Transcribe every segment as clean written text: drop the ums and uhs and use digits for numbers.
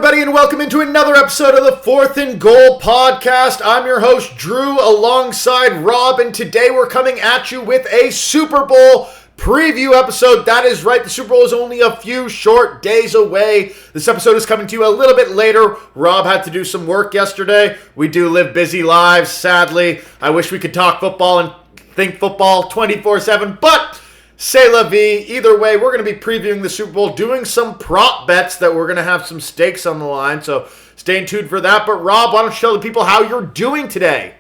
everybody, and welcome into another episode of the Fourth and Goal podcast. I'm your host, Drew, alongside Rob, and today we're coming at you with a Super Bowl preview episode. That is right, the Super Bowl is only a few short days away. This episode is coming to you a little bit later. Rob had to do some work yesterday. We do live busy lives, sadly. I wish we could talk football and think football 24/7, but c'est la vie. Either way, we're going to be previewing the Super Bowl, doing some prop bets that we're going to have some stakes on the line, so stay tuned for that. But Rob, why don't you tell the people how you're doing today?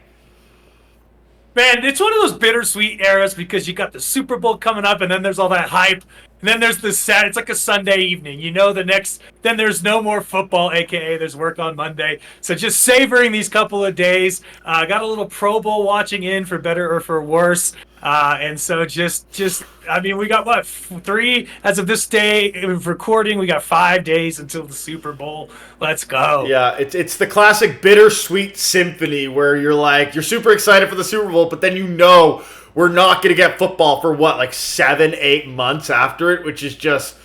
Man, it's one of those bittersweet eras because you got the Super Bowl coming up and then there's all that hype. And then there's this sad, it's like a Sunday evening. You know, then there's no more football, a.k.a. there's work on Monday. So just savoring these couple of days. Got a little Pro Bowl watching in for better or for worse. And so I mean, we got, 3 as of this day of recording. We got 5 days until the Super Bowl. Let's go. Yeah, it's the classic bittersweet symphony where you're super excited for the Super Bowl, but then you know we're not going to get football for 7-8 months after it, which is just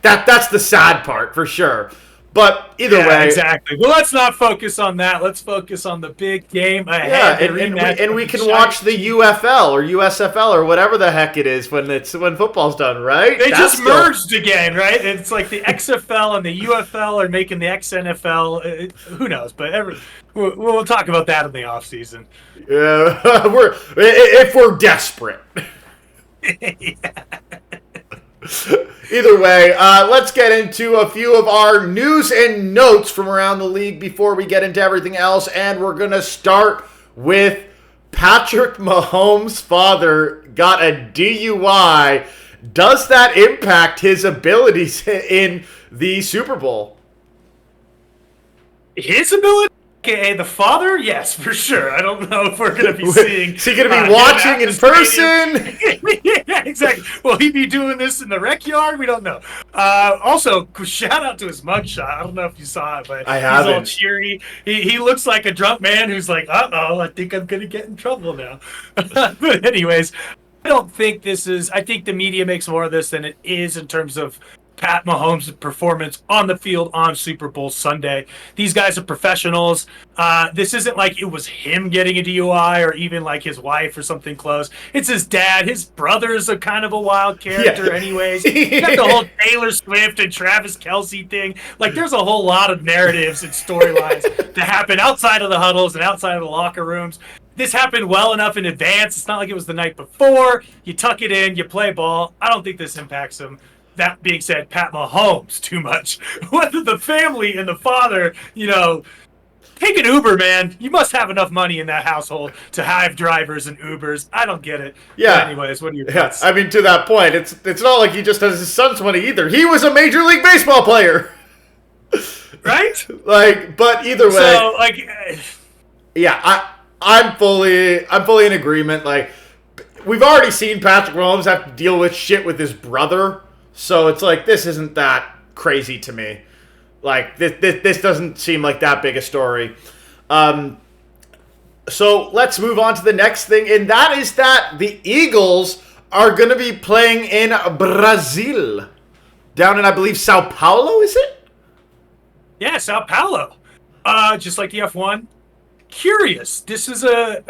that's the sad part for sure. But either way, exactly. Well, let's not focus on that. Let's focus on the big game ahead. Yeah, and we can watch the UFL or USFL or whatever the heck it is when football's done, right? They just merged again, right? It's like the XFL and the UFL are making the XNFL. Who knows? But we'll talk about that in the off season. Yeah, if we're desperate. Yeah. Either way, let's get into a few of our news and notes from around the league before we get into everything else. And we're going to start with Patrick Mahomes' father got a DUI. Does that impact his abilities in the Super Bowl? His ability? Okay, the father? Yes, for sure. I don't know if we're going to be seeing... Is he going to be watching in person? Yeah, exactly. Will he be doing this in the rec yard? We don't know. Also, shout out to his mugshot. I don't know if you saw it, but he's all cheery. He looks like a drunk man who's like, uh-oh, I think I'm going to get in trouble now. But anyways, I don't think this is... I think the media makes more of this than it is in terms of Pat Mahomes' performance on the field on Super Bowl Sunday. These guys are professionals. This isn't like it was him getting a DUI or even like his wife or something close. It's his dad. His brother's a kind of a wild character anyways. You got the whole Taylor Swift and Travis Kelce thing. Like, there's a whole lot of narratives and storylines that happen outside of the huddles and outside of the locker rooms. This happened well enough in advance. It's not like it was the night before. You tuck it in, you play ball. I don't think this impacts him. That being said, Pat Mahomes too much. Whether the family and the father, take an Uber, man. You must have enough money in that household to have drivers and Ubers. I don't get it. Yeah. But anyways, what are your thoughts? I mean, to that point, it's not like he just has his son's money either. He was a Major League Baseball player. Right? But either way. So, yeah, I'm fully in agreement. Like, we've already seen Patrick Mahomes have to deal with shit with his brother. So it's like, this isn't that crazy to me. Like, this doesn't seem like that big a story. So let's move on to the next thing, and that is that the Eagles are going to be playing in Brazil. Down in, I believe, Sao Paulo, is it? Yeah, Sao Paulo. Just like the F1. Curious. This is a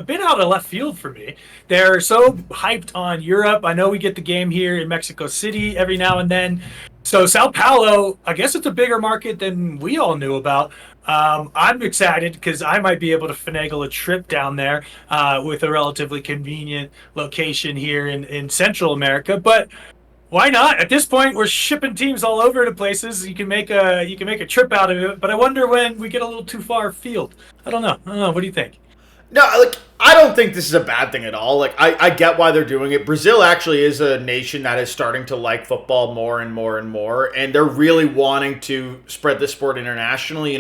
bit out of left field for me. They're so hyped on Europe. I know we get the game here in Mexico City every now and then. So Sao Paulo, I guess it's a bigger market than we all knew about. I'm excited because I might be able to finagle a trip down there with a relatively convenient location here in Central America. But why not? At this point, we're shipping teams all over to places. You can make a trip out of it. But I wonder when we get a little too far afield. I don't know. What do you think? No, I don't think this is a bad thing at all. I get why they're doing it. Brazil actually is a nation that is starting to like football more and more and more, and they're really wanting to spread the sport internationally.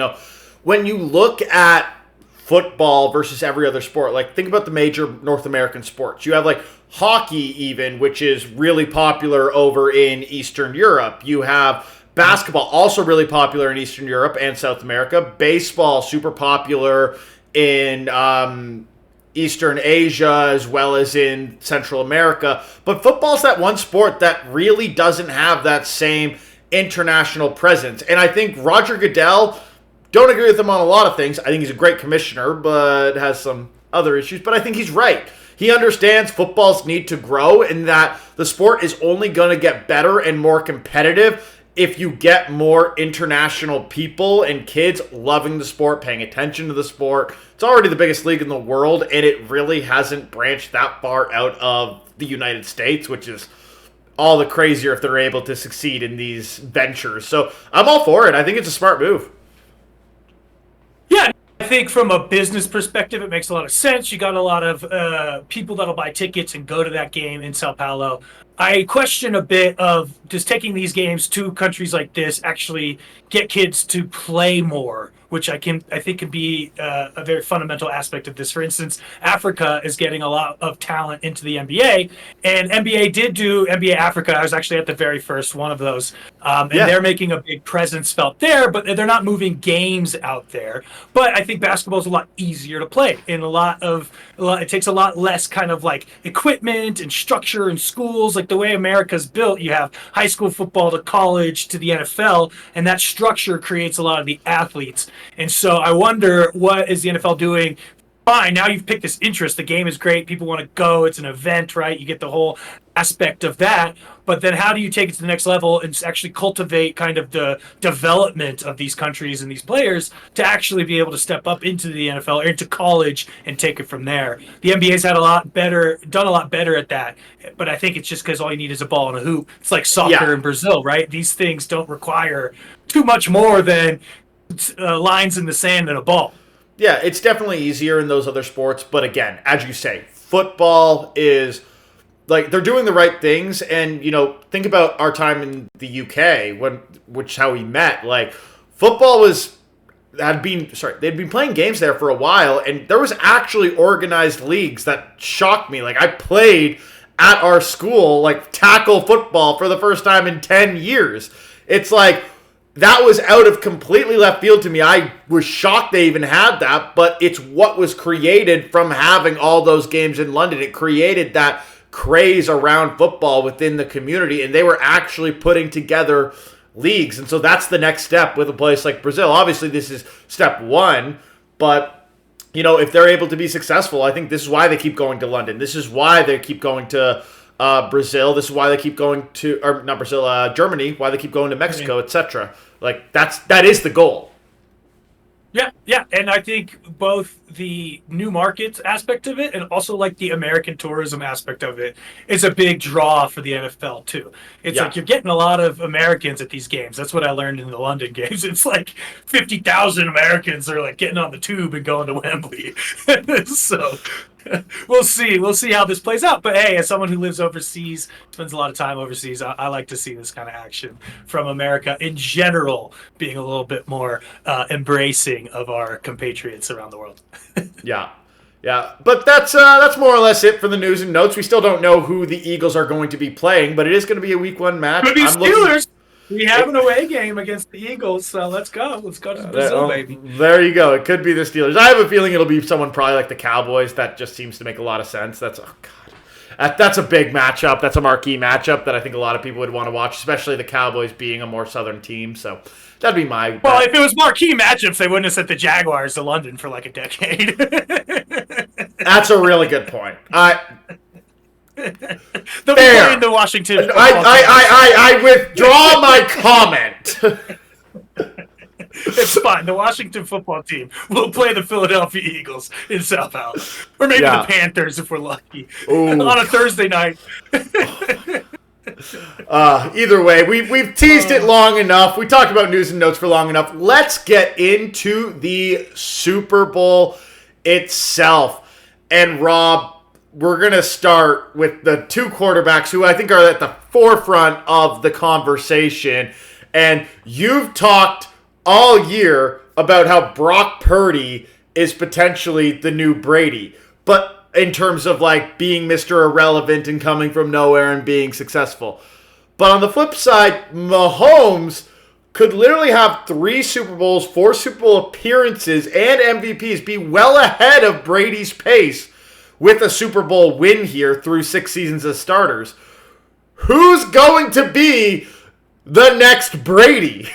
When you look at football versus every other sport, think about the major North American sports. You have hockey even, which is really popular over in Eastern Europe. You have basketball, also really popular in Eastern Europe and South America. Baseball, super popular in Eastern Asia as well as in Central America. But football's that one sport that really doesn't have that same international presence. And I think Roger Goodell, don't agree with him on a lot of things. I think he's a great commissioner, but has some other issues. But I think he's right. He understands football's need to grow and that the sport is only going to get better and more competitive if you get more international people and kids loving the sport, paying attention to the sport. It's already the biggest league in the world, and it really hasn't branched that far out of the United States, which is all the crazier if they're able to succeed in these ventures. So I'm all for it. I think it's a smart move. Yeah, I think from a business perspective, it makes a lot of sense. You got a lot of people that'll buy tickets and go to that game in Sao Paulo. I question a bit of, does taking these games to countries like this actually get kids to play more, which I think can be a very fundamental aspect of this. For instance, Africa is getting a lot of talent into the NBA, and NBA did do NBA Africa. I was actually at the very first one of those, and they're making a big presence felt there, but they're not moving games out there. But I think basketball is a lot easier to play, and it takes a lot less kind of like equipment and structure in schools. Like the way America's built, you have high school football to college to the NFL, and that structure creates a lot of the athletes. And so I wonder, what is the NFL doing? Fine, now you've picked this interest. The game is great. People want to go. It's an event, right? You get the whole aspect of that. But then how do you take it to the next level and actually cultivate kind of the development of these countries and these players to actually be able to step up into the NFL or into college and take it from there? The NBA's done a lot better at that. But I think it's just because all you need is a ball and a hoop. It's like soccer in Brazil, right? These things don't require too much more than lines in the sand and a ball. Yeah, it's definitely easier in those other sports. But again, as you say, football is like, they're doing the right things. And, think about our time in the UK, which how we met. Like, football they'd been playing games there for a while, and there was actually organized leagues that shocked me. Like, I played at our school, like, tackle football for the first time in 10 years. It's like, that was out of completely left field to me. I was shocked they even had that, but it's what was created from having all those games in London. It created that craze around football within the community, and they were actually putting together leagues. And so that's the next step with a place like Brazil. Obviously, this is step one, but if they're able to be successful, I think this is why they keep going to London. This is why they keep going to Brazil. This is why they keep going to, or not Brazil, Germany, why they keep going to Mexico, etc. Like, that is the goal. Yeah, and I think both the new markets aspect of it and also like the American tourism aspect of it is a big draw for the NFL too. It's like you're getting a lot of Americans at these games. That's what I learned in the London games. It's like 50,000 Americans are like getting on the tube and going to Wembley. So we'll see how this plays out. But hey, as someone who lives overseas, spends a lot of time overseas, I like to see this kind of action from America in general, being a little bit more embracing of our compatriots around the world. Yeah. But that's more or less it for the news and notes. We still don't know who the Eagles are going to be playing, but it is going to be a week one match. Could be Steelers. We have an away game against the Eagles, so let's go. Let's go to Brazil, baby. There you go. It could be the Steelers. I have a feeling it'll be someone probably like the Cowboys. That just seems to make a lot of sense. That's a big matchup. That's a marquee matchup that I think a lot of people would want to watch, especially the Cowboys being a more southern team. So that'd be my bet. Well, if it was marquee matchups, they wouldn't have sent the Jaguars to London for like a decade. That's a really good point. They'll be playing the Washington. I withdraw my comment. It's fine. The Washington football team will play the Philadelphia Eagles in Sao Paulo, or maybe the Panthers if we're lucky, on a Thursday night. Either way, we've teased it long enough. We talked about news and notes for long enough. Let's get into the Super Bowl itself. And Rob, we're going to start with the two quarterbacks who I think are at the forefront of the conversation. And you've talked all year about how Brock Purdy is potentially the new Brady. But in terms of like being Mr. Irrelevant and coming from nowhere and being successful. But on the flip side, Mahomes could literally have 3 Super Bowls, 4 Super Bowl appearances, and MVPs, be well ahead of Brady's pace with a Super Bowl win here through 6 seasons as starters. Who's going to be the next Brady.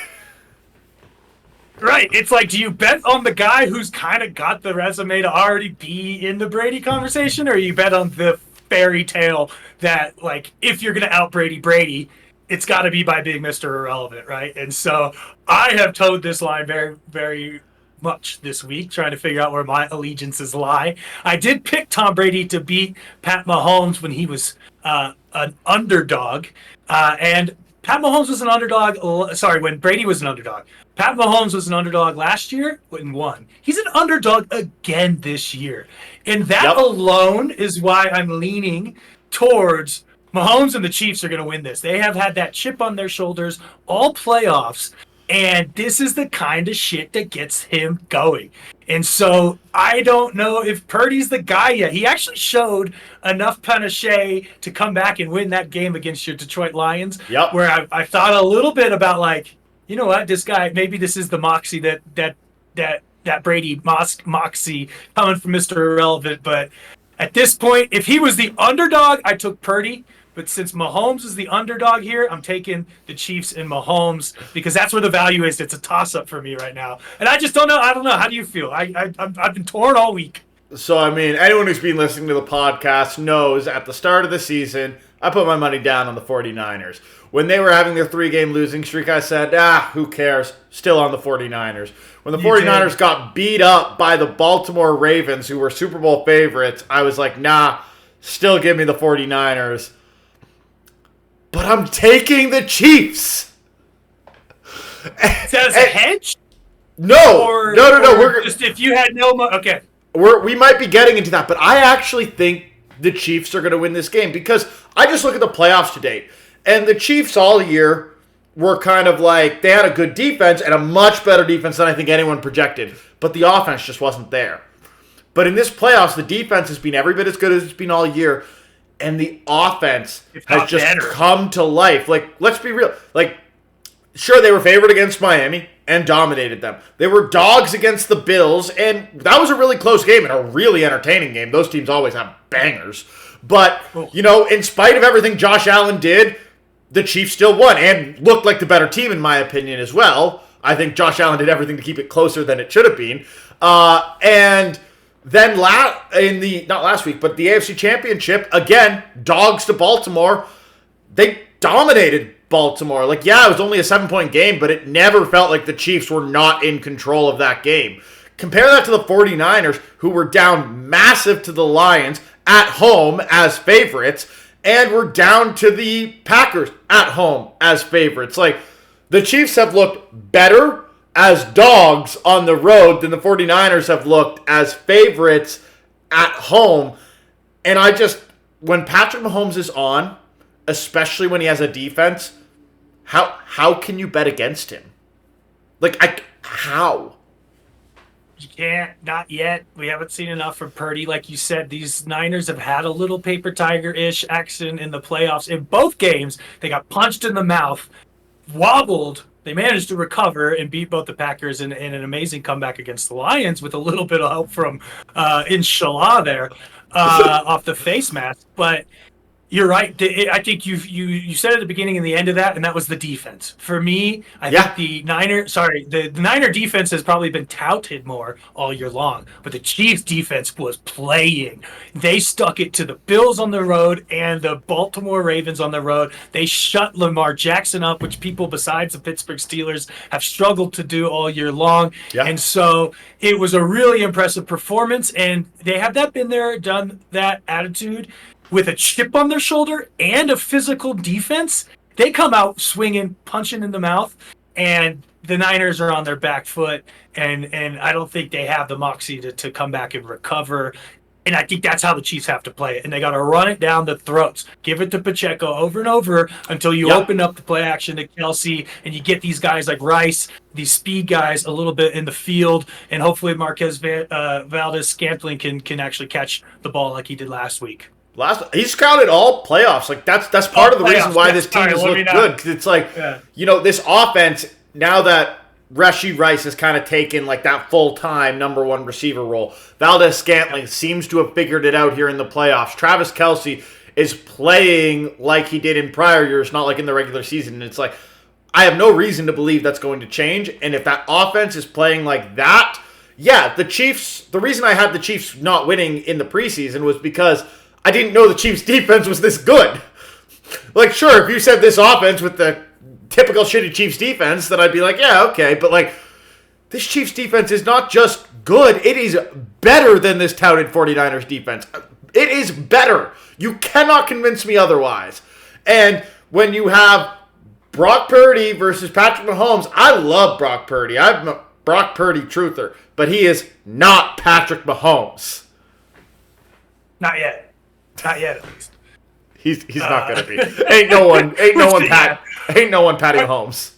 Right. It's like, do you bet on the guy who's kind of got the resume to already be in the Brady conversation, or you bet on the fairy tale that, like, if you're going to out Brady, it's got to be by being Mr. Irrelevant, right? And so I have towed this line very, very much this week, trying to figure out where my allegiances lie. I did pick Tom Brady to beat Pat Mahomes when he was an underdog, and Pat Mahomes was an underdog. Sorry, when Brady was an underdog. Pat Mahomes was an underdog last year and won. He's an underdog again this year. And that alone is why I'm leaning towards Mahomes, and the Chiefs are going to win this. They have had that chip on their shoulders all playoffs, and this is the kind of shit that gets him going. And so I don't know if Purdy's the guy yet. He actually showed enough panache to come back and win that game against your Detroit Lions, where I thought a little bit about, like, you know what, this guy, maybe this is the moxie that Brady moxie coming from Mr. Irrelevant. But at this point, if he was the underdog, I took Purdy. But since Mahomes is the underdog here, I'm taking the Chiefs and Mahomes because that's where the value is. It's a toss-up for me right now. And I just don't know. I don't know. How do you feel? I've been torn all week. So, I mean, anyone who's been listening to the podcast knows at the start of the season, I put my money down on the 49ers. When they were having their 3-game losing streak, I said, who cares? Still on the 49ers. When the 49ers got beat up by the Baltimore Ravens, who were Super Bowl favorites, I was like, nah, still give me the 49ers. But I'm taking the Chiefs. Is that as a hedge? No. No. We're just if you had no money. Okay. We might be getting into that, but I actually think the Chiefs are going to win this game because I just look at the playoffs to date. And the Chiefs all year were kind of like, they had a good defense and a much better defense than I think anyone projected. But the offense just wasn't there. But in this playoffs, the defense has been every bit as good as it's been all year. And the offense has just come to life. Like, let's be real. Like, sure, they were favored against Miami and dominated them. They were dogs against the Bills, and that was a really close game and a really entertaining game. Those teams always have bangers. But, you know, in spite of everything Josh Allen did, the Chiefs still won and looked like the better team, in my opinion, as well. I think Josh Allen did everything to keep it closer than it should have been. And then not last week, but the AFC Championship, again, dogs to Baltimore. They dominated Baltimore. Like, yeah, it was only a 7-point game, but it never felt like the Chiefs were not in control of that game. Compare that to the 49ers, who were down massive to the Lions at home as favorites, and were down to the Packers at home as favorites. Like, the Chiefs have looked better as dogs on the road than the 49ers have looked as favorites at home. And when Patrick Mahomes is on, especially when he has a defense, how can you bet against him? Like, how? You can't, not yet. We haven't seen enough from Purdy. Like you said, these Niners have had a little paper tiger-ish action in the playoffs. In both games, they got punched in the mouth, wobbled. They managed to recover and beat both the Packers in an amazing comeback against the Lions with a little bit of help from Inshallah there off the face mask. But you're right. I think you said at the beginning and the end of that, and that was the defense. For me, I think the Niner defense has probably been touted more all year long, but the Chiefs defense was playing. They stuck it to the Bills on the road and the Baltimore Ravens on the road. They shut Lamar Jackson up, which people besides the Pittsburgh Steelers have struggled to do all year long. Yeah. And so it was a really impressive performance, and they have that been there, done that attitude. With a chip on their shoulder and a physical defense, they come out swinging, punching in the mouth, and the Niners are on their back foot, and I don't think they have the moxie to come back and recover. And I think that's how the Chiefs have to play it. And they got to run it down the throats. Give it to Pacheco over and over until you open up the play action to Kelsey, and you get these guys like Rice, these speed guys, a little bit in the field, and hopefully Marquez Valdes-Scantling can actually catch the ball like he did last week. He's scouted all playoffs. Like that's part of the reason why this team has looked good. Because it's like, this offense, now that Rashee Rice has kind of taken like that full-time number one receiver role, Valdes-Scantling seems to have figured it out here in the playoffs. Travis Kelce is playing like he did in prior years, not like in the regular season. And it's like, I have no reason to believe that's going to change. And if that offense is playing like that, yeah, the Chiefs, the reason I had the Chiefs not winning in the preseason was because I didn't know the Chiefs' defense was this good. Like, sure, if you said this offense with the typical shitty Chiefs defense, then I'd be like, yeah, okay. But, like, this Chiefs defense is not just good. It is better than this touted 49ers defense. It is better. You cannot convince me otherwise. And when you have Brock Purdy versus Patrick Mahomes, I love Brock Purdy. I'm a Brock Purdy truther. But he is not Patrick Mahomes. Not yet. Not yet, at least. He's not gonna be. Ain't no one Patty Mahomes.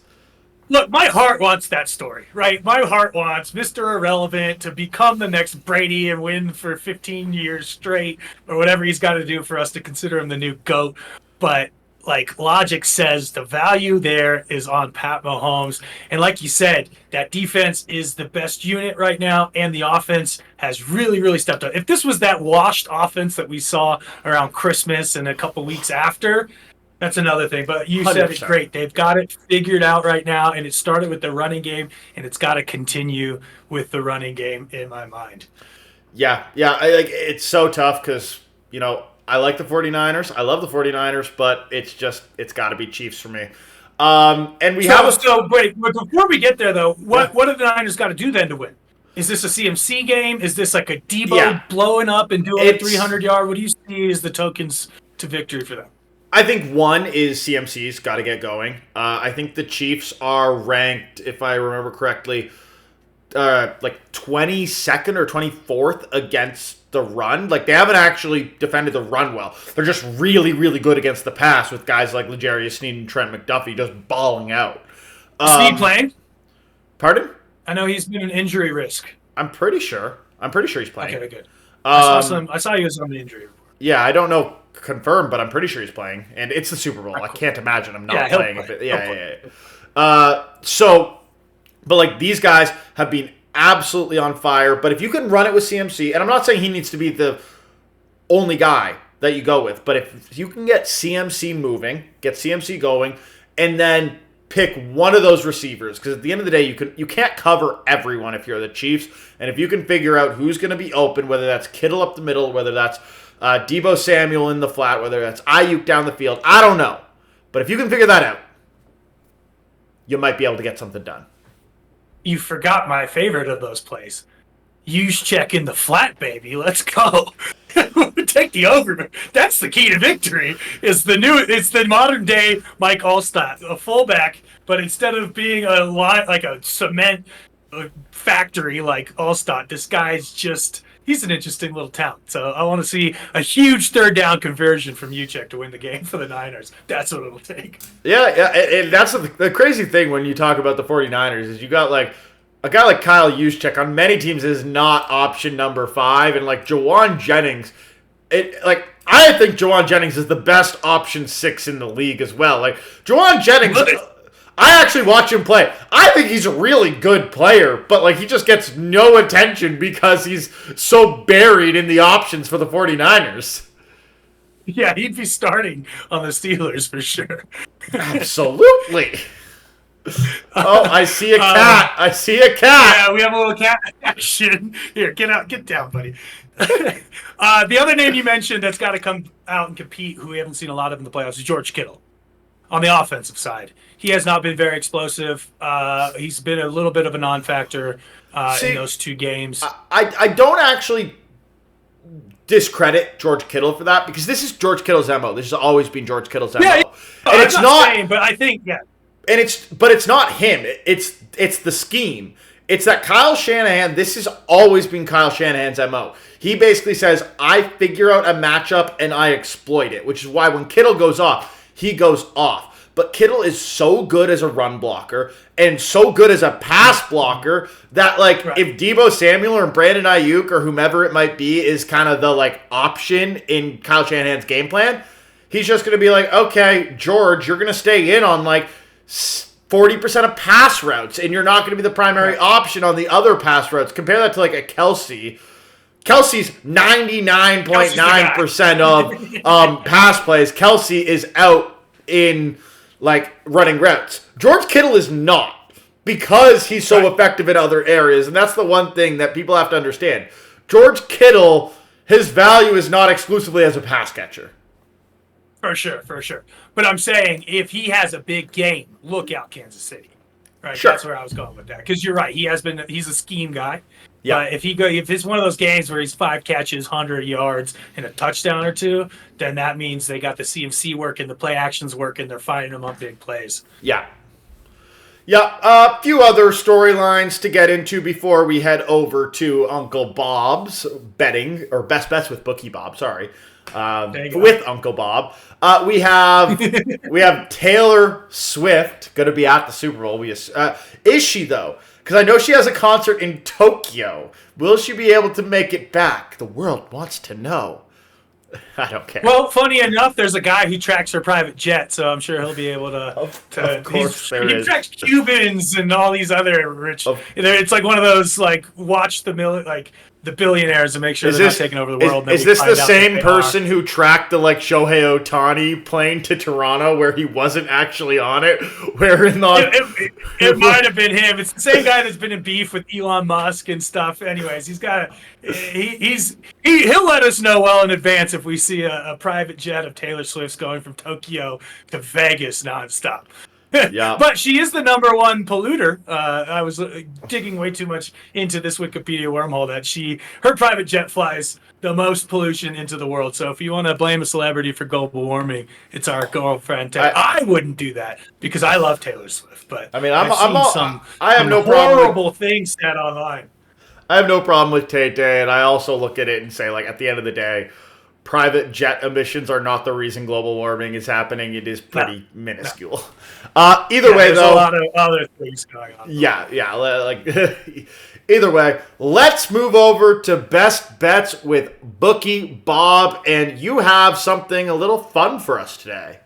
Look, my heart wants that story, right? My heart wants Mr. Irrelevant to become the next Brady and win for 15 years straight, or whatever he's got to do for us to consider him the new GOAT. But like logic says, the value there is on Pat Mahomes. And like you said, that defense is the best unit right now, and the offense has really, really stepped up. If this was that washed offense that we saw around Christmas and a couple weeks after, that's another thing. But you 100%. Said it great. They've got it figured out right now, and it started with the running game, and it's got to continue with the running game in my mind. Yeah. It's so tough because, you know, I like the 49ers. I love the 49ers, but it's got to be Chiefs for me. And we have wait, but before we get there, though, what do the Niners got to do then to win? Is this a CMC game? Is this like a Debo blowing up and doing a 300-yard? What do you see as the tokens to victory for them? I think one is CMC's got to get going. I think the Chiefs are ranked, if I remember correctly, like 22nd or 24th against the run. Like, they haven't actually defended the run well. They're just really, really good against the pass with guys like L'Jarius Sneed and Trent McDuffie just balling out. Sneed playing? Pardon? I know he's been an injury risk. I'm pretty sure he's playing. Okay, good. I saw he was on the injury report. Yeah, I don't know confirmed, but I'm pretty sure he's playing. And it's the Super Bowl. I can't imagine him not playing. But like, these guys have been absolutely on fire. But if you can run it with CMC, and I'm not saying he needs to be the only guy that you go with, but if you can get CMC moving, get CMC going, and then pick one of those receivers, because at the end of the day, you can't cover everyone if you're the Chiefs. And if you can figure out who's going to be open, whether that's Kittle up the middle, whether that's Debo Samuel in the flat, whether that's Ayuk down the field, I don't know. But if you can figure that out, you might be able to get something done. You forgot my favorite of those plays. Juszczyk in the flat, baby. Let's go. Take the over. That's the key to victory. It's the modern day Mike Allstott, a fullback, but instead of being a line like a cement factory like Allstott, this guy's he's an interesting little talent. So I want to see a huge third down conversion from Juszczyk to win the game for the Niners. That's what it'll take. Yeah, and that's the crazy thing when you talk about the 49ers is you got like a guy like Kyle Juszczyk on many teams is not option number 5, and like Jawan Jennings, I think Jawan Jennings is the best option 6 in the league as well. Like Jawan Jennings, I actually watch him play. I think he's a really good player, but like he just gets no attention because he's so buried in the options for the 49ers. Yeah, he'd be starting on the Steelers for sure. Absolutely. Oh, I see a cat. I see a cat. Yeah, we have a little cat action. Here, get down, buddy. The other name you mentioned that's got to come out and compete, who we haven't seen a lot of in the playoffs, is George Kittle. On the offensive side, he has not been very explosive. He's been a little bit of a non-factor in those 2 games. I don't actually discredit George Kittle for that, because this is George Kittle's MO. This has always been George Kittle's MO. Yeah, and it's not saying, but I think And it's not him. It's the scheme. It's that Kyle Shanahan, this has always been Kyle Shanahan's MO. He basically says, I figure out a matchup and I exploit it, which is why when Kittle goes off, he goes off. But Kittle is so good as a run blocker and so good as a pass blocker that, like, if Debo Samuel or Brandon Ayuk or whomever it might be is kind of the, like, option in Kyle Shanahan's game plan, he's just going to be like, okay, George, you're going to stay in on, like, 40% of pass routes, and you're not going to be the primary option on the other pass routes. Compare that to like a Kelsey. Kelsey's 99.9% of pass plays. Kelsey is out in like running routes. George Kittle is not, because he's so effective in other areas, and that's the one thing that people have to understand. George Kittle, his value is not exclusively as a pass catcher. For sure. But I'm saying if he has a big game, look out Kansas City. Right, sure. That's where I was going with that. Because you're right, he's a scheme guy. Yeah. But if it's one of those games where he's 5 catches, 100 yards, and a touchdown or 2, then that means they got the CMC working, the play actions working, they're finding him on big plays. Yeah. Yeah, a few other storylines to get into before we head over to Uncle Bob's betting, or Best Bets with Bookie Bob, sorry. With Uncle Bob. We have Taylor Swift going to be at the Super Bowl. Is she, though? Because I know she has a concert in Tokyo. Will she be able to make it back? The world wants to know. I don't care. Well, funny enough, there's a guy who tracks her private jet, so I'm sure he'll be able to. Of course, he tracks Cubans and all these other rich. It's like one of those watch the billionaires and make sure they're not taking over the world. Is this the same person who tracked the Shohei Ohtani plane to Toronto where he wasn't actually on it? It might have been him. It's the same guy that's been in beef with Elon Musk and stuff. Anyways, he'll let us know well in advance if we see a private jet of Taylor Swift's going from Tokyo to Vegas nonstop. Yeah, but she is the number one polluter. I was digging way too much into this Wikipedia wormhole that her private jet flies the most pollution into the world. So if you want to blame a celebrity for global warming, it's our girlfriend. I wouldn't do that because I love Taylor Swift. But I mean, I have no problem. Horrible things said online. I have no problem with Tay-Tay, and I also look at it and say, at the end of the day, private jet emissions are not the reason global warming is happening. It is pretty minuscule. No. Either way, though, a lot of other things going on. Yeah. Either way, let's move over to Best Bets with Bookie Bob, and you have something a little fun for us today.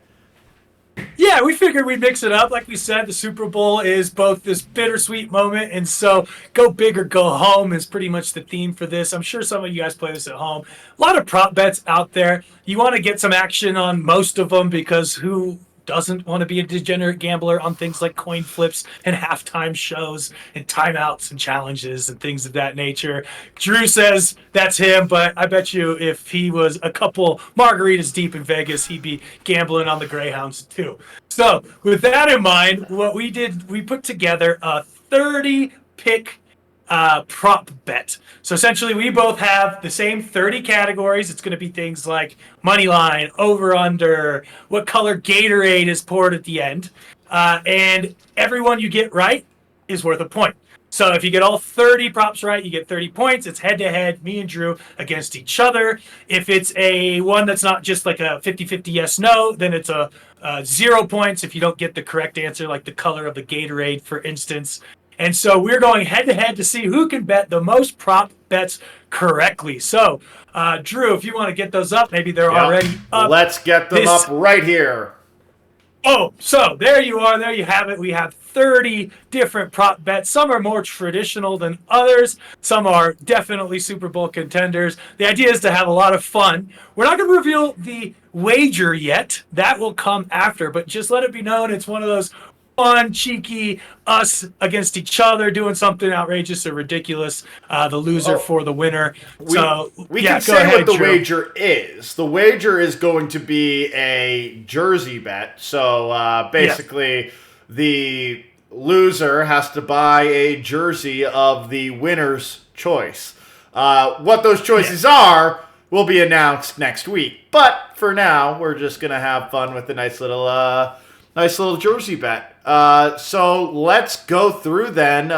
Yeah, we figured we'd mix it up. Like we said, the Super Bowl is both this bittersweet moment, and so go big or go home is pretty much the theme for this. I'm sure some of you guys play this at home. A lot of prop bets out there. You want to get some action on most of them because who doesn't want to be a degenerate gambler on things like coin flips and halftime shows and timeouts and challenges and things of that nature. Drew says that's him, but I bet you if he was a couple margaritas deep in Vegas, he'd be gambling on the Greyhounds too. So with that in mind, what we did, we put together a 30-pick prop bet. So essentially we both have the same 30 categories. It's going to be things like money line, over under, what color Gatorade is poured at the end. And every one you get right is worth a point. So if you get all 30 props right, you get 30 points. It's head to head, me and Drew against each other. If it's a one that's not just like a 50-50 yes, no, then it's a 0 points if you don't get the correct answer, like the color of the Gatorade, for instance. And so we're going head-to-head to see who can bet the most prop bets correctly. So, Drew, if you want to get those up, maybe they're already up. Let's get them up right here. Oh, so there you are. There you have it. We have 30 different prop bets. Some are more traditional than others. Some are definitely Super Bowl contenders. The idea is to have a lot of fun. We're not going to reveal the wager yet. That will come after, but just let it be known it's one of those fun, cheeky, us against each other, doing something outrageous or ridiculous. The loser for the winner. We can say what the wager is. The wager is going to be a jersey bet. So basically, the loser has to buy a jersey of the winner's choice. What those choices are will be announced next week. But for now, we're just going to have fun with the nice little jersey bet. So let's go through then.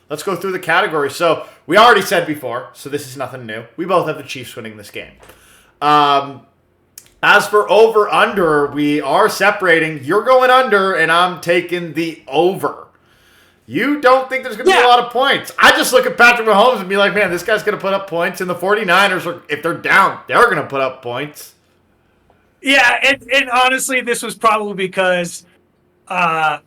Let's go through the categories. So we already said before, so this is nothing new. We both have the Chiefs winning this game. As for over-under, we are separating. You're going under, and I'm taking the over. You don't think there's going to be a lot of points. I just look at Patrick Mahomes and be like, man, this guy's going to put up points. And the 49ers, if they're down, they're going to put up points. Yeah, and honestly, this was probably because it's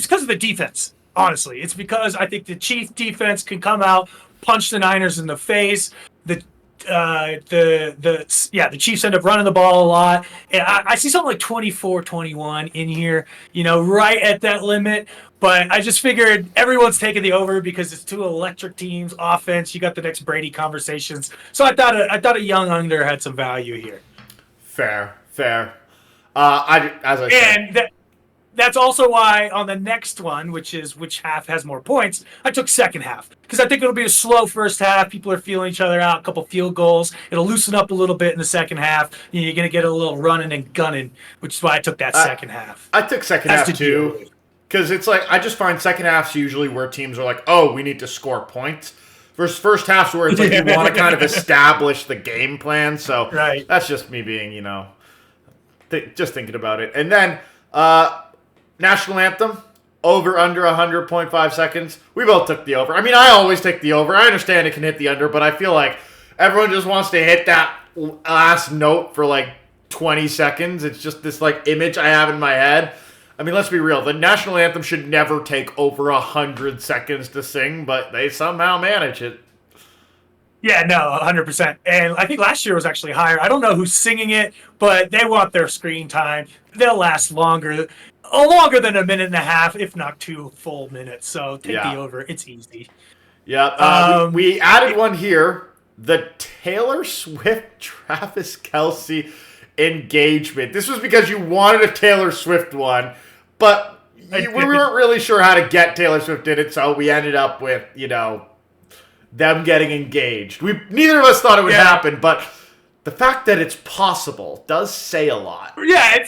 because of the defense. Honestly, it's because I think the Chiefs defense can come out, punch the Niners in the face. The the Chiefs end up running the ball a lot. And I see something like 24-21 in here, right at that limit. But I just figured everyone's taking the over because it's two electric teams, offense. You got the next Brady conversations. So I thought a young under had some value here. Fair. That's also why on the next one, which half has more points, I took second half. Because I think it'll be a slow first half. People are feeling each other out, a couple field goals. It'll loosen up a little bit in the second half. You're going to get a little running and gunning, which is why I took that second half. I took second half too. Because it's like, I just find second half's usually where teams are like, oh, we need to score points. Versus first half's where it's like you want to kind of establish the game plan. So That's just me being, just thinking about it. And then, National Anthem, over under 100.5 seconds. We both took the over. I mean, I always take the over. I understand it can hit the under, but I feel like everyone just wants to hit that last note for like 20 seconds. It's just this like image I have in my head. I mean, let's be real. The National Anthem should never take over 100 seconds to sing, but they somehow manage it. Yeah, no, 100%. And I think last year was actually higher. I don't know who's singing it, but they want their screen time. They'll last longer than a minute and a half, if not 2 full minutes. So take the over. It's easy. Yeah, we added one here. The Taylor Swift, Travis Kelce engagement. This was because you wanted a Taylor Swift one, but we weren't really sure how to get Taylor Swift in it, so we ended up with, them getting engaged. Neither of us thought it would happen, but the fact that it's possible does say a lot. Yeah,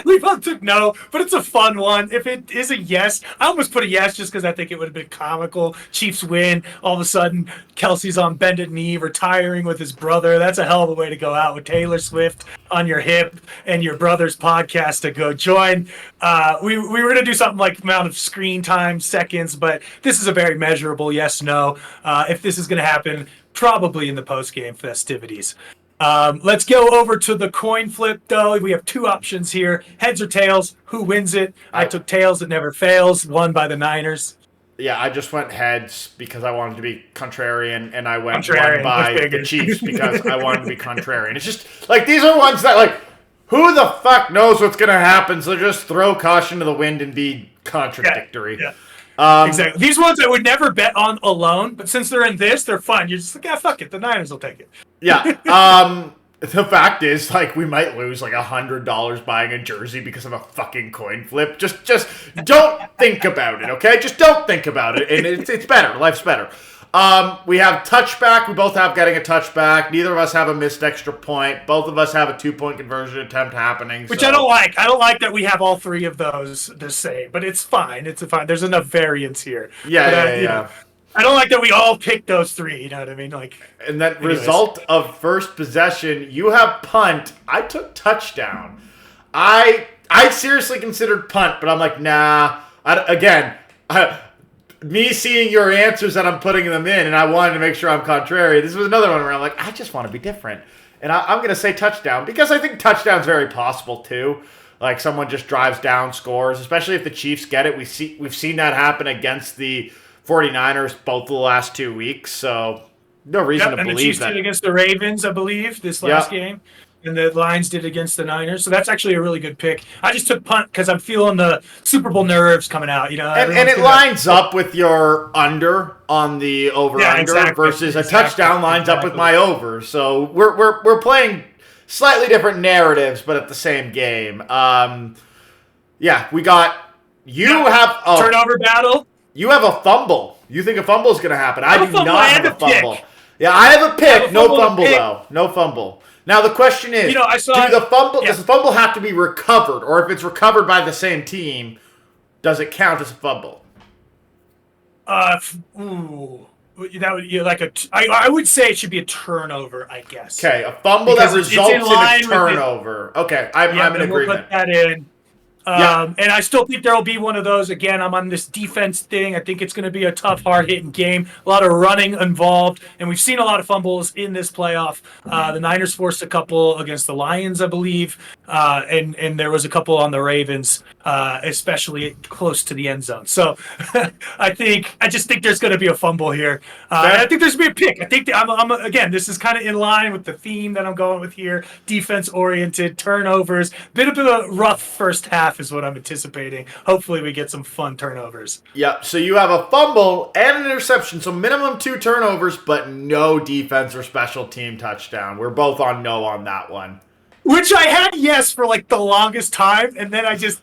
we both took no, but it's a fun one. If it is a yes, I almost put a yes just because I think it would have been comical. Chiefs win. All of a sudden, Kelce's on bended knee, retiring with his brother. That's a hell of a way to go out with Taylor Swift on your hip and your brother's podcast to go join. We were going to do something like amount of screen time, seconds, but this is a very measurable yes, no. If this is going to happen, probably in the post-game festivities. Let's go over to the coin flip, though. We have 2 options here. Heads or tails. Who wins it? I took tails. It never fails. Won by the Niners. Yeah, I just went heads because I wanted to be contrarian, and I went one by the Chiefs because I wanted to be contrarian. It's just, like, these are ones that, like, who the fuck knows what's going to happen, so just throw caution to the wind and be contradictory. Yeah. Exactly. These ones I would never bet on alone, but since they're in this, they're fun. You're just like, fuck it. The Niners will take it. Yeah. The fact is, like, we might lose like $100 buying a jersey because of a fucking coin flip. Just don't think about it, okay? Just don't think about it, and it's better. Life's better. We have touchback. We both have getting a touchback. Neither of us have a missed extra point. Both of us have a 2-point conversion attempt happening. Which I don't like. I don't like that we have all 3 of those the same, but it's fine. It's fine. There's enough variance here. Yeah. I don't like that we all picked those 3. You know what I mean? Like, and that result of first possession, you have punt. I took touchdown. I seriously considered punt, but I'm like, nah. Me seeing your answers that I'm putting them in, and I wanted to make sure I'm contrary. This was another one where I'm like, I just want to be different. And I'm going to say touchdown, because I think touchdown's very possible, too. Like, someone just drives down, scores, especially if the Chiefs get it. We've seen that happen against the 49ers both the last 2 weeks, so no reason to believe that. And the Chiefs did against the Ravens, I believe, this last game. And the Lions did against the Niners. So that's actually a really good pick. I just took punt because I'm feeling the Super Bowl nerves coming out. And it lines up with your under on the over-under versus a touchdown lines up with my over. So we're playing slightly different narratives, but at the same game. We got... You have a... Turnover battle. You have a fumble. You think a fumble is going to happen. I do not have a fumble. Yeah, I have a pick. No fumble, though. No fumble. Now, the question is, does the fumble have to be recovered? Or if it's recovered by the same team, does it count as a fumble? That would I would say it should be a turnover, I guess. Okay, a fumble that results in a turnover. Okay, I'm in agreement. We'll put that in. And I still think there will be one of those. Again, I'm on this defense thing. I think it's going to be a tough, hard-hitting game. A lot of running involved, and we've seen a lot of fumbles in this playoff. The Niners forced a couple against the Lions, I believe, and there was a couple on the Ravens. especially close to the end zone. So I just think there's going to be a fumble here. And I think there's going to be a pick. I think again, this is kind of in line with the theme that I'm going with here. Defense oriented, turnovers, bit of a rough first half is what I'm anticipating. Hopefully we get some fun turnovers. Yep. So you have a fumble and an interception. So minimum 2 turnovers, but no defense or special team touchdown. We're both on no on that one. Which I had yes for like the longest time, and then I became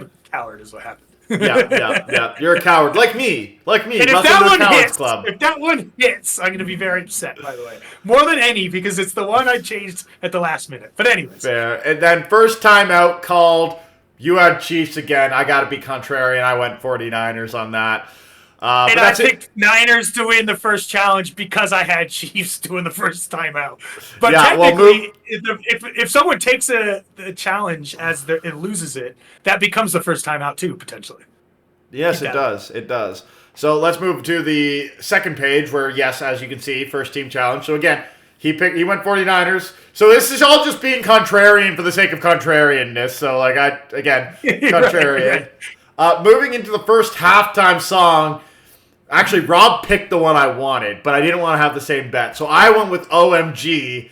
a coward is what happened. Yeah. You're a coward, like me. And if that one hits, I'm going to be very upset. By the way, more than any because it's the one I changed at the last minute. But anyways, fair. And then first timeout called. You had Chiefs again. I got to be contrarian. I went 49ers on that. And I picked Niners to win the first challenge because I had Chiefs doing the first time out. But technically, if someone takes a challenge and loses it, that becomes the first time out too, potentially. Yes, it does. It does. So let's move to the second page where, yes, as you can see, first team challenge. So again, he went 49ers. So this is all just being contrarian for the sake of contrarianness. So contrarian. Right. Moving into the first halftime song. Actually, Rob picked the one I wanted, but I didn't want to have the same bet. So I went with OMG.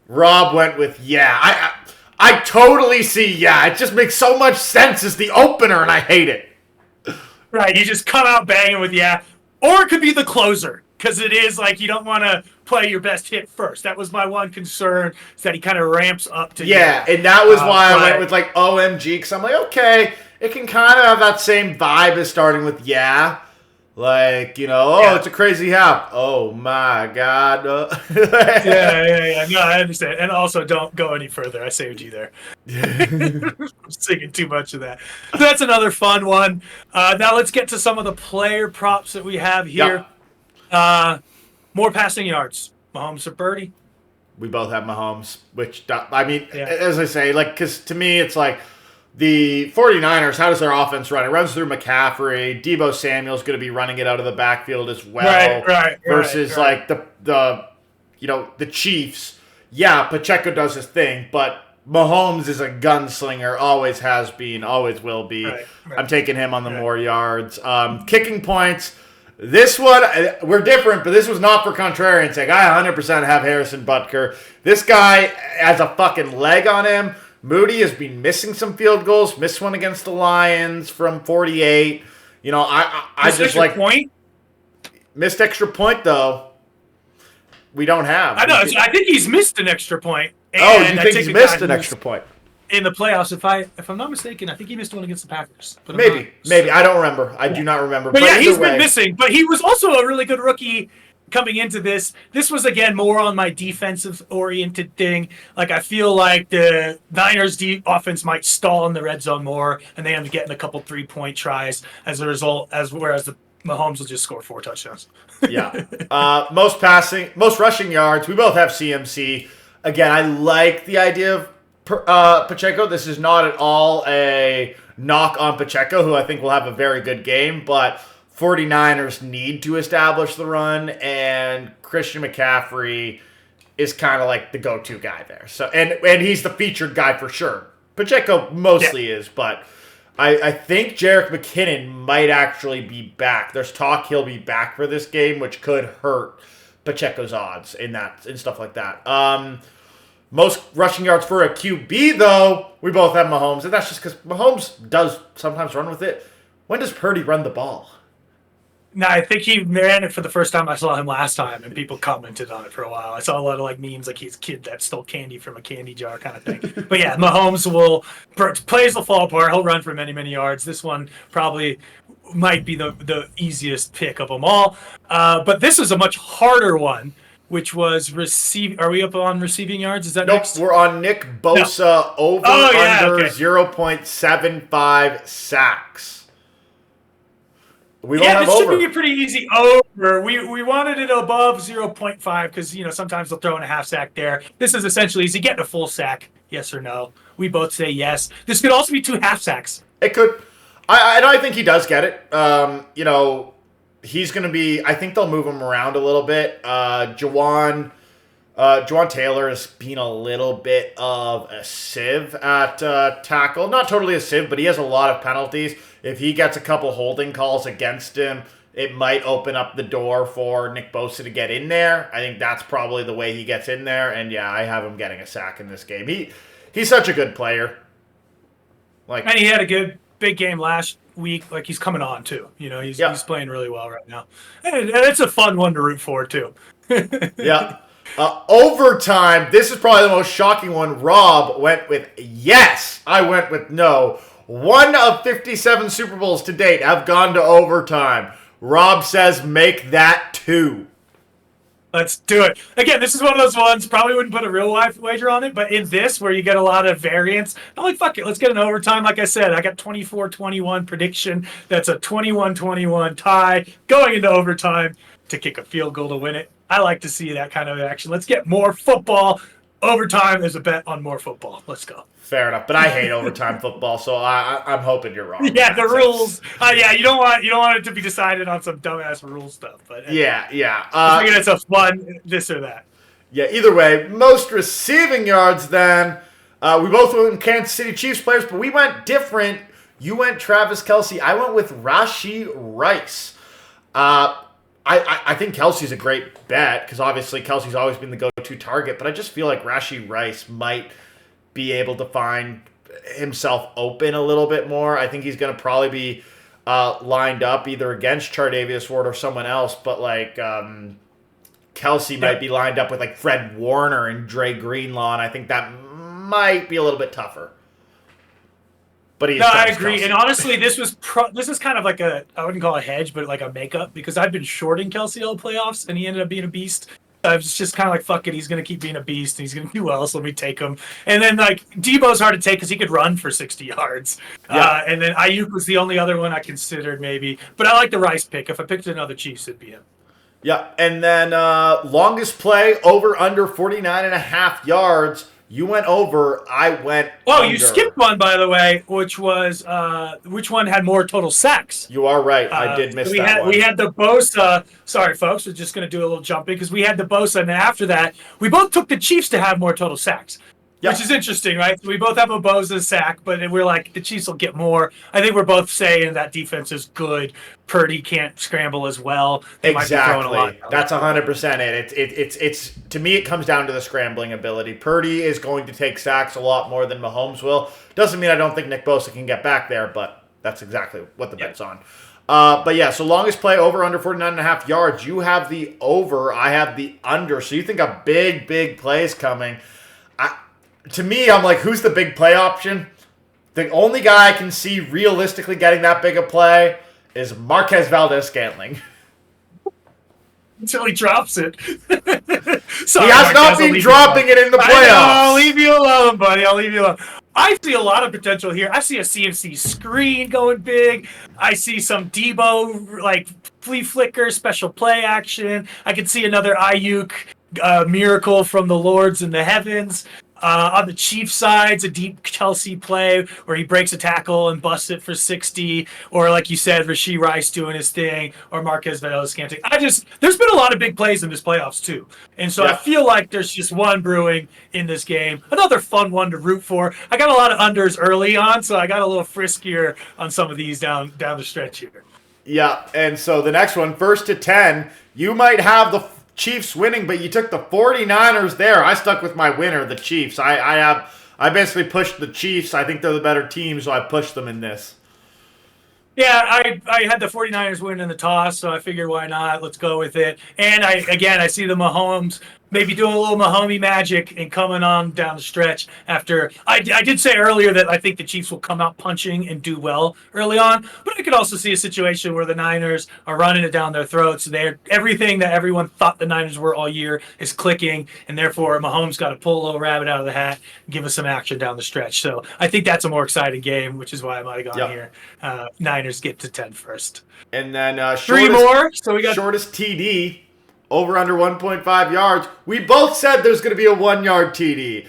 Rob went with Yeah. I totally see Yeah. It just makes so much sense as the opener, and I hate it. Right, you just come out banging with Yeah. Or it could be the closer, because it is like you don't want to play your best hit first. That was my one concern, is that he kind of ramps up to Yeah, and that was why I went with like OMG, because I'm like, okay, it can kind of have that same vibe as starting with Yeah. Like, it's a crazy half. Oh, my God. Yeah. No, I understand. And also, don't go any further. I saved you there. I'm singing too much of that. So that's another fun one. Now let's get to some of the player props that we have here. Yep. More passing yards. Mahomes or Purdy? We both have Mahomes, which, as I say, because to me, it's like, the 49ers, how does their offense run? It runs through McCaffrey. Deebo Samuel's going to be running it out of the backfield as well. Right. Versus like the Chiefs. Yeah, Pacheco does his thing, but Mahomes is a gunslinger. Always has been. Always will be. Right. I'm taking him on the more yards. Kicking points. This one, we're different, but this was not for contrarian sake. I 100% have Harrison Butker. This guy has a fucking leg on him. Moody has been missing some field goals. Missed one against the Lions from 48. I just like point. Missed extra point though. We don't have. I know. I think he's missed an extra point. And you think he's missed an extra point in the playoffs? If I'm not mistaken, I think he missed one against the Packers. But maybe I don't remember. I do not remember. But yeah, he's been missing. But he was also a really good rookie. Coming into this was, again, more on my defensive-oriented thing. Like, I feel like the Niners' offense might stall in the red zone more, and they end up getting a couple three-point tries as a result, whereas the Mahomes will just score 4 touchdowns. Yeah. Most rushing yards, we both have CMC. Again, I like the idea of Pacheco. This is not at all a knock on Pacheco, who I think will have a very good game, but 49ers need to establish the run, and Christian McCaffrey is kind of like the go-to guy there. So and he's the featured guy for sure. Pacheco mostly is, but I think Jerick McKinnon might actually be back. There's talk he'll be back for this game, which could hurt Pacheco's odds and stuff like that. Most rushing yards for a QB, though, we both have Mahomes, and that's just because Mahomes does sometimes run with it. When does Purdy run the ball? No, I think he ran it for the first time I saw him last time, and people commented on it for a while. I saw a lot of memes like he's a kid that stole candy from a candy jar kind of thing. But yeah, Mahomes plays the fall apart. He'll run for many, many yards. This one probably might be the easiest pick of them all. But this is a much harder one, which was receiving. Are we up on receiving yards? Is that next? Nope, we're on Nick Bosa under 0.75 sacks. This should be a pretty easy over. We wanted it above 0.5 because, sometimes they'll throw in a half sack there. This is essentially, is he getting a full sack? Yes or no? We both say yes. This could also be 2 half sacks. It could. I think he does get it. He's going to be, I think they'll move him around a little bit. Juwan Juwan Taylor has been a little bit of a sieve at tackle. Not totally a sieve, but he has a lot of penalties. If he gets a couple holding calls against him, it might open up the door for Nick Bosa to get in there. I think that's probably the way he gets in there. And yeah, I have him getting a sack in this game. He's such a good player. And he had a good big game last week. Like, he's coming on too. He's playing really well right now. And it's a fun one to root for too. Yeah. Overtime. This is probably the most shocking one. Rob went with yes. I went with no. 1 of 57 Super Bowls to date have gone to overtime. Rob says make that 2. Let's do it. Again, this is one of those ones, probably wouldn't put a real life wager on it, but in this, where you get a lot of variance, I'm like, fuck it, let's get an overtime. Like I said, I got 24-21 prediction. That's a 21-21 tie going into overtime to kick a field goal to win it. I like to see that kind of action. Let's get more football. Overtime is a bet on more football. Let's go. Fair enough, but I hate overtime football, so I'm hoping you're wrong. Yeah, the rules. You don't want it to be decided on some dumbass rule stuff. But yeah. I think it's a fun this or that. Yeah. Either way, most receiving yards. Then we both went Kansas City Chiefs players, but we went different. You went Travis Kelce. I went with Rashee Rice. I think Kelsey's a great bet because obviously Kelsey's always been the go-to target, but I just feel like Rashee Rice might be able to find himself open a little bit more. I think he's going to probably be lined up either against Chardavius Ward or someone else, but Kelce might be lined up with like Fred Warner and Dre Greenlaw, and I think that might be a little bit tougher. But I agree. Kelce. And honestly, this is kind of like I wouldn't call it a hedge, but like a makeup, because I've been shorting Kelce all playoffs, and he ended up being a beast. I was just kind of like, fuck it, he's going to keep being a beast, and he's going to do well, so let me take him. And then, Debo's hard to take because he could run for 60 yards. Yeah. And then Ayuk was the only other one I considered, maybe. But I like the Rice pick. If I picked another Chiefs, it'd be him. Yeah, and then longest play, over under 49.5 yards. You went over, I went under. You skipped one, by the way, which was which one had more total sacks. You are right. I did miss that one. We had the Bosa. Sorry, folks. We're just going to do a little jumping because we had the Bosa, and then after that, we both took the Chiefs to have more total sacks. Yep. Which is interesting, right? We both have a Bosa sack, but we're like, the Chiefs will get more. I think we're both saying that defense is good. Purdy can't scramble as well. They exactly. That's 100% it. It's to me, it comes down to the scrambling ability. Purdy is going to take sacks a lot more than Mahomes will. Doesn't mean I don't think Nick Bosa can get back there, but that's exactly what the bet's on. But yeah, so longest play, over under 49.5 yards. You have the over. I have the under. So you think a big play is coming. To me, I'm like, who's the big play option? The only guy I can see realistically getting that big a play is Marquez Valdes-Scantling. Until he drops it. Sorry, he has not been dropping it in the playoffs. I'll leave you alone, buddy. I'll leave you alone. I see a lot of potential here. I see a CMC screen going big. I see some Debo, flea flicker, special play action. I could see another Ayuk miracle from the Lords in the heavens. On the Chiefs side, it's a deep Kelce play where he breaks a tackle and busts it for 60, or like you said, Rashee Rice doing his thing, or Marquez Valdes-Scantling. There's been a lot of big plays in this playoffs too, and so I feel like there's just one brewing in this game. Another fun one to root for. I got a lot of unders early on, so I got a little friskier on some of these down the stretch here. Yeah, and so the next one, 1st to 10, you might have the Chiefs winning, but you took the 49ers there. I stuck with my winner, the Chiefs. I basically pushed the Chiefs. I think they're the better team, so I pushed them in this. Yeah, I had the 49ers win in the toss, so I figured why not? Let's go with it. And I see the Mahomes maybe doing a little Mahomey magic and coming on down the stretch after. I did say earlier that I think the Chiefs will come out punching and do well early on, but I could also see a situation where the Niners are running it down their throats. Everything that everyone thought the Niners were all year is clicking, and therefore Mahomes got to pull a little rabbit out of the hat and give us some action down the stretch. So I think that's a more exciting game, which is why I might have gone here. Niners get to 10 first. And then three more. So we got shortest TD. Over under 1.5 yards. We both said there's going to be a 1-yard TD.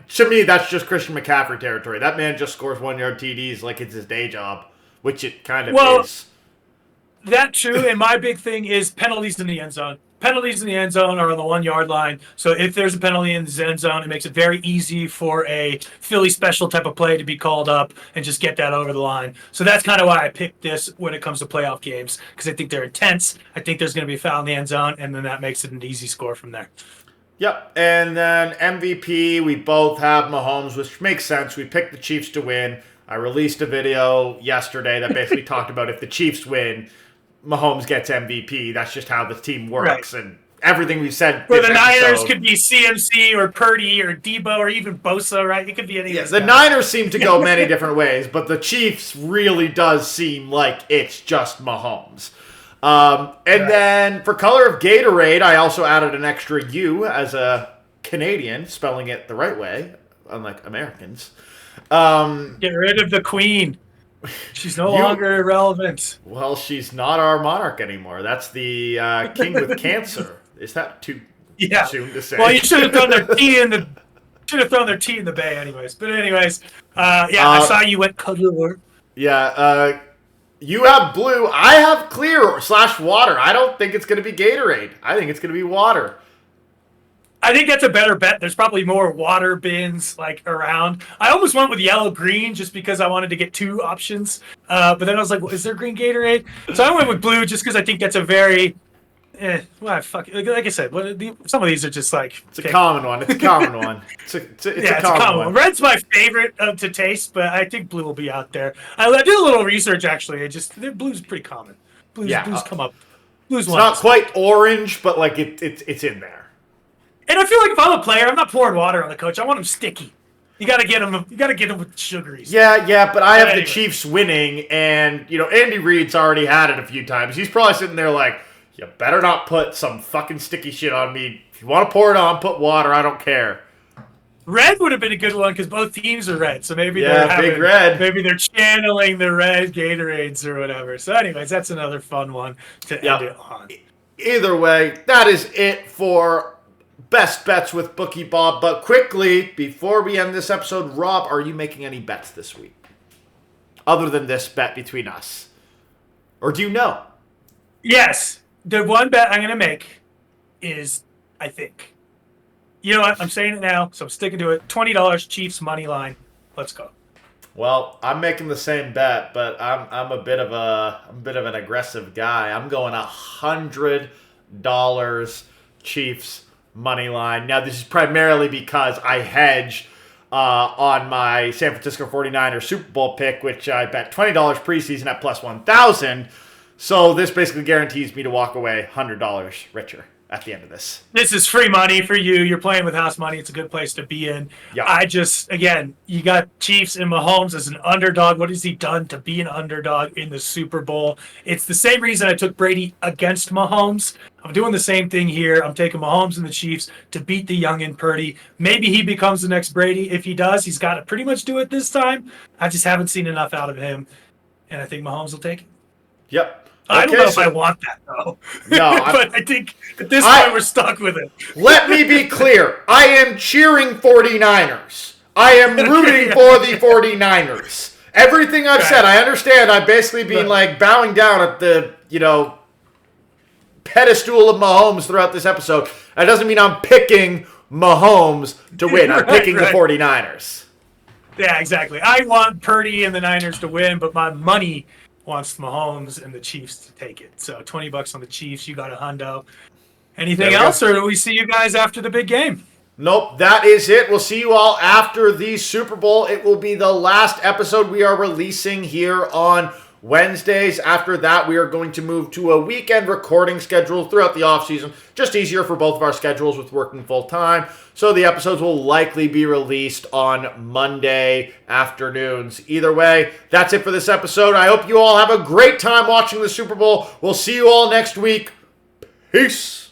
To me, that's just Christian McCaffrey territory. That man just scores 1-yard TDs like it's his day job, which it kind of is. That too, and my big thing is penalties in the end zone. penalties in the end zone are on the 1 yard line. So if there's a penalty in the end zone, it makes it very easy for a Philly special type of play to be called up and just get that over the line. So that's kind of why I picked this when it comes to playoff games, because I think they're intense. I think there's going to be a foul in the end zone, and then that makes it an easy score from there. Yep, and then MVP, we both have Mahomes, which makes sense. We picked the Chiefs to win. I released a video yesterday that basically talked about if the Chiefs win, Mahomes gets MVP. That's just how the team works, right. And everything we said. Where the Niners could be CMC or Purdy or Debo or even Bosa, right? It could be any. Yeah, the Niners seem to go many different ways, but the Chiefs really does seem like it's just Mahomes. Then for color of Gatorade, I also added an extra U as a Canadian, spelling it the right way, unlike Americans. Get rid of the Queen. She's no longer irrelevant. Well, she's not our monarch anymore. That's the king with cancer. Is that too soon to say? Well, you should have thrown their tea in the bay, anyways. But anyways, I saw you went color. Yeah. You have blue. I have clear/water. I don't think it's going to be Gatorade. I think it's going to be water. I think that's a better bet. There's probably more water bins like around. I almost went with yellow-green just because I wanted to get two options. But then I was like, well, is there green Gatorade? So I went with blue just because I think that's a very... fuck. Like I said, some of these are just like... It's a common one. It's a common one. It's a common one. Red's my favorite to taste, but I think blue will be out there. I did a little research, actually. Blue's pretty common. Blues come up. Blue's it's not quite orange, but like it's in there. And I feel like if I'm a player, I'm not pouring water on the coach. I want him sticky. You gotta get him. You gotta get him with sugary. Yeah. But I have the Chiefs winning, and Andy Reid's already had it a few times. He's probably sitting there like, you better not put some fucking sticky shit on me. If you want to pour it on, put water. I don't care. Red would have been a good one because both teams are red. So maybe big red. Maybe they're channeling the red Gatorades or whatever. So, anyways, that's another fun one to end it on. Either way, that is it for Best Bets with Bookie Bob. But quickly, before we end this episode, Rob, are you making any bets this week? Other than this bet between us? Or do you know? Yes. The one bet I'm going to make is, I think. You know what? I'm saying it now, so I'm sticking to it. $20 Chiefs money line. Let's go. Well, I'm making the same bet, but I'm a bit of an aggressive guy. I'm going $100 Chiefs money line. Now, this is primarily because I hedge on my San Francisco 49ers Super Bowl pick, which I bet $20 preseason at plus 1,000. So this basically guarantees me to walk away $100 richer at the end of this. This is free money for you. You're playing with house money. It's a good place to be in. Yeah. You got Chiefs and Mahomes as an underdog. What has he done to be an underdog in the Super Bowl? It's the same reason I took Brady against Mahomes. I'm doing the same thing here. I'm taking Mahomes and the Chiefs to beat the young and Purdy. Maybe he becomes the next Brady. If he does, he's got to pretty much do it this time. I just haven't seen enough out of him, and I think Mahomes will take it. Yep. I don't know if I want that, though. No, but I think at this point we're stuck with it. Let me be clear. I am cheering 49ers. I am rooting for the 49ers. Everything I've said, I understand. I've basically been bowing down at the, pedestal of Mahomes throughout this episode. That doesn't mean I'm picking Mahomes to win. I'm picking the 49ers. Yeah, exactly. I want Purdy and the Niners to win, but my money wants Mahomes and the Chiefs to take it. So $20 on the Chiefs. You got a hundo. Anything else, or do we see you guys after the big game? Nope, that is it. We'll see you all after the Super Bowl. It will be the last episode we are releasing here on Wednesdays. After that, we are going to move to a weekend recording schedule throughout the offseason. Just easier for both of our schedules with working full-time. So the episodes will likely be released on Monday afternoons. Either way, that's it for this episode. I hope you all have a great time watching the Super Bowl. We'll see you all next week. Peace.